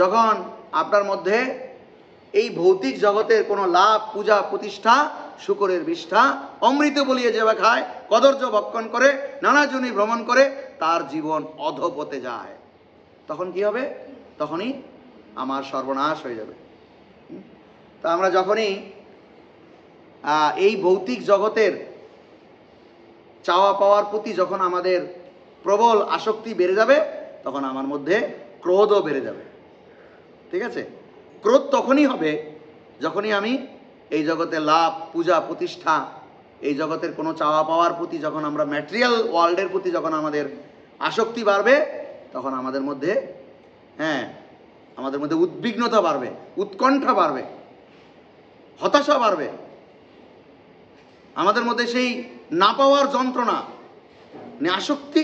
যখন আপনার মধ্যে এই ভৌতিক জগতের কোনো লাভ, পূজা, প্রতিষ্ঠা, শুকরের বিষ্ঠা, অমৃত বলিয়ে যেবা খায়, কদর্য ভক্ষণ করে, নানা জনি ভ্রমণ করে, তার জীবন অধপথে যায়। তখন কি হবে? তখনই আমার সর্বনাশ হয়ে যাবে। তা আমরা যখনই এই ভৌতিক জগতের চাওয়া পাওয়ার প্রতি যখন আমাদের প্রবল আসক্তি বেড়ে যাবে, তখন আমার মধ্যে ক্রোধও বেড়ে যাবে। ঠিক আছে? ক্রোধ তখনই হবে যখনই আমি এই জগতে লাভ, পূজা, প্রতিষ্ঠা, এই জগতের কোনো চাওয়া পাওয়ার প্রতি যখন আমরা ম্যাটেরিয়াল ওয়ার্ল্ডের প্রতি যখন আমাদের আসক্তি বাড়বে, তখন আমাদের মধ্যে আমাদের মধ্যে উদ্বিগ্নতা বাড়বে, উৎকণ্ঠা বাড়বে, হতাশা বাড়বে। আমাদের মধ্যে সেই না পাওয়ার যন্ত্রণা, আসক্তি,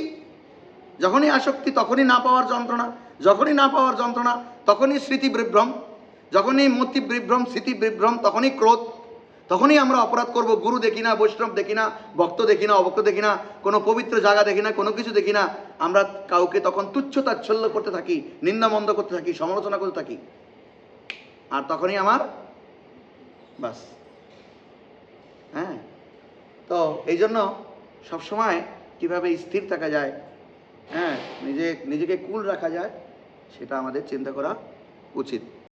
যখনই আসক্তি তখনই না পাওয়ার যন্ত্রণা, যখনই না পাওয়ার যন্ত্রণা তখনই স্মৃতি বিভ্রম, যখনই মতি বিভ্রম, স্মৃতি বিভ্রম, তখনই ক্রোধ, তখনই আমরা অপরাধ করব। গুরু দেখি না, বৈষ্ণব দেখি না, ভক্ত দেখি না, অভক্ত দেখি না, কোনো পবিত্র জায়গা দেখি না, কোনো কিছু দেখি না। আমরা কাউকে তখন তুচ্ছ তাচ্ছল্য করতে থাকি, নিন্দামন্দ করতে থাকি, সমালোচনা করতে থাকি। আর তখনই আমার বাস। তো এই জন্য সবসময় কীভাবে স্থির থাকা যায়, নিজেকে কুল রাখা যায়, সেটা আমাদের চিন্তা করা উচিত।